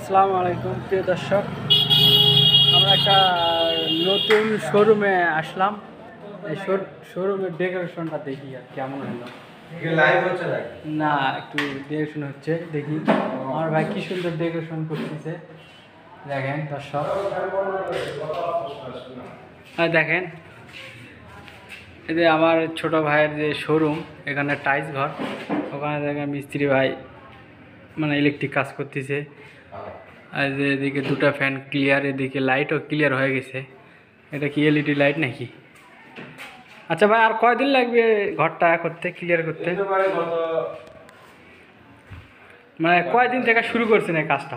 আসসালামু আলাইকুম প্রিয় দর্শক, আমরা একটা নতুন শোরুমে আসলাম। এই শোরুমের ডেকোরেশনটা দেখি আর কেমন হলো। না, একটু ডেকোরেশন হচ্ছে, দেখি আমার ভাই কি সুন্দর ডেকোরেশন করতেছে। দেখেন দর্শক, দেখেন এই যে আমার ছোট ভাইয়ের যে শোরুম, এখানে টাইলস ঘর, ওখানে দেখেন মিস্ত্রি ভাই মানে ইলেকট্রিক কাজ করতেছে। আর যে এদিকে দুটো ফ্যান ক্লিয়ার, এদিকে লাইটও ক্লিয়ার হয়ে গেছে। এটা কি এলইডি লাইট নাকি? আচ্ছা ভাই, আর কয়দিন লাগবে ঘরটা করতে, ক্লিয়ার করতে? মানে কয়দিন থেকে শুরু করছেন এই কাজটা?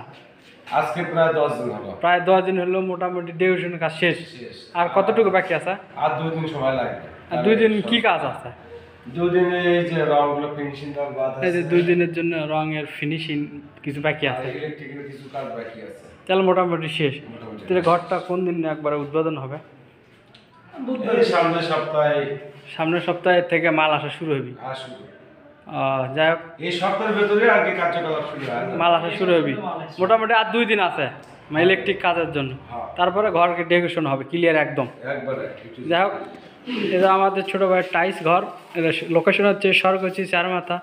আজকে প্রায় 10 দিন হলো। প্রায় 10 দিন হলো মোটামুটি ডেকোরেশনের কাজ শেষ। আর কতটুকু বাকি আছে? আর 2 দিন সময় লাগবে। আর 2 দিন কি কাজ আছে? 2 দিনে এই যে রংগুলো ফিনিশিং দেওয়ার বাদ আছে। এই যে 2 দিনের জন্য রঙের ফিনিশিং কিছু বাকি আছে, ইলেকট্রিকের কিছু কাজ বাকি আছে। তাহলে মোটামুটি শেষ। তাহলে ঘরটা কোন দিন একবারে উদ্বোধন হবে? এই সামনের সপ্তাহে থেকে মাল আসা শুরু হবে। আসবে। যাই হোক, এই সপ্তাহের ভেতরে আগে কার্যকলাপ শুরু হয়। মাল আসা শুরু হবে মোটামুটি আর 2 দিন আছে ইলেকট্রিক কাজের জন্য। তারপরে ঘরকে ডেকোরেশন হবে ক্লিয়ার একদম। একবারে যাই হোক, এটা আমাদের ছোটো ভাইয়ের টাইলস ঘর। এটা লোকেশন হচ্ছে সরগছি চারমাথা।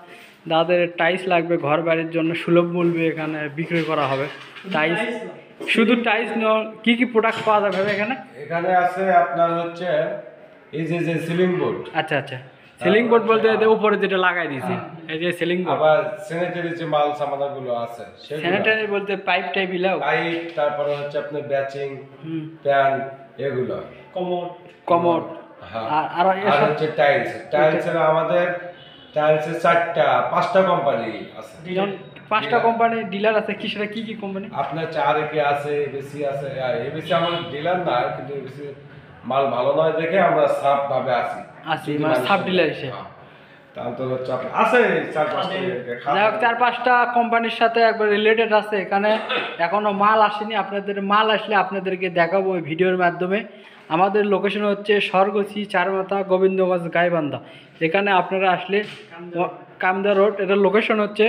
যাদের টাইলস লাগবে ঘর বাড়ির জন্য সুলভ মূল্যে এখানে বিক্রি করা হবে টাইলস। শুধু টাইলস নয়, কী কী প্রোডাক্ট পাওয়া যাবে এখানে? এখানে আছে আপনার হচ্ছে এই যে সিলিং বোর্ড। আচ্ছা আচ্ছা, সিলিং বোর্ড বলতে উপরে যেটা লাগাই দিয়েছি, এই যে সিলিং বোর্ড। আবার স্যানিটারি যে মাল সামানগুলো আছে, স্যানিটারি বলতে পাইপ টাইপ ইলাও, পাইপ, তারপরে হচ্ছে আপনার ব্যাচিং, প্যান, এগুলো কমোড। হ্যাঁ। আর আর হচ্ছে টাইলসের আমাদের টাইলসের 5টা কোম্পানি আছে। 5টা কোম্পানি ডিলার আছে। কি সেটা কি কি কোম্পানি? আপনার 4 আছে, এবিসি আছে। এবিসি আমাদের ডিলার না, কিন্তু এবিসি মাল ভালো নয় দেখে আমরা সাব ভাবে আছি মানে সাব ডিলার হিসেবে। তারপর হচ্ছে আছে 4-5টা। যাই হোক, 4-5টা কোম্পানির সাথে একবার রিলেটেড আছে এখানে। এখনো মাল আসেনি, আপনাদের মাল আসলে আপনাদেরকে দেখাবো ওই ভিডিওর মাধ্যমে। আমাদের লোকেশন হচ্ছে সরগছি চারমাথা গোবিন্দগঞ্জ গাইবান্ধা। এখানে আপনারা আসলে কামদা রোড, এটার লোকেশন হচ্ছে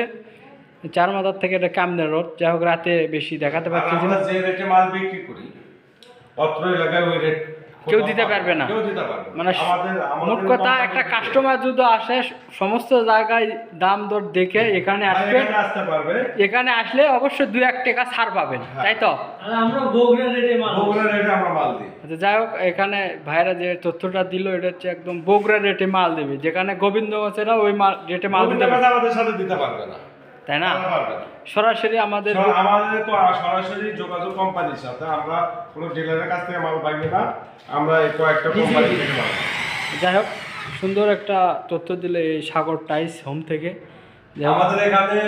চারমাথার থেকে এটা কামদা রোড। যাই হোক, রাতে বেশি দেখাতে পারছি আমরা যে রেটে মাল বিক্রি করি অত্র এলাকায় ওই রেট কেউ দিতে পারবে না। মানে মোট কথা, একটা কাস্টমার যদি আসে সমস্ত জায়গায় দাম দর দেখে এখানে আসবে, এখানে আসলে অবশ্যই 2-1 টাকা ছাড় পাবেন, তাই তো? আমরা বগুড়া রেটে আমরা মাল দিই। আচ্ছা, যাই হোক, এখানে ভাইরা যে তথ্যটা দিল এটা হচ্ছে একদম বগুড়া রেটে মাল দেবে, যেখানে গোবিন্দগঞ্জেরা ওই রেটে মাল দিতে পারবে, আমাদের সাথে দিতে পারবে না, তাই না? সরাসরি আমাদের তো সরাসরি যোগাযোগ কোম্পানির সাথে, আমরা কোনো ডিলারের কাছ থেকে মাল পাই না, আমরা এই কয়েকটা কোম্পানি থেকে মাল। যাই হোক, সুন্দর একটা তথ্য দিলে এই সাগর টাইলস হোম থেকে। আমাদের এখানে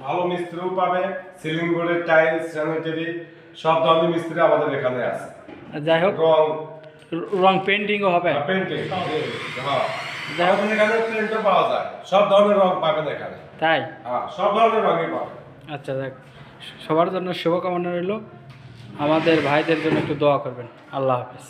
ভালো মিস্ত্রিও পাবে, সিলিং বোর্ডের টাইলস, স্যানিটারি সব ধরনের মিস্ত্রি আমাদের এখানে আছে। যাই হোক, রং পেন্টিংও হবে। পেন্টিং, হ্যাঁ, যাই হোক, এখানে পেন্টও পাওয়া যায়, সব ধরনের রং পাবেন এখানে। তাই? হ্যাঁ, সব ধরনের রঙই পাবেন। আচ্ছা, দেখ, সবার জন্য শুভকামনা রইল। আমাদের ভাইদের জন্য একটু দোয়া করবেন। আল্লাহ হাফেজ।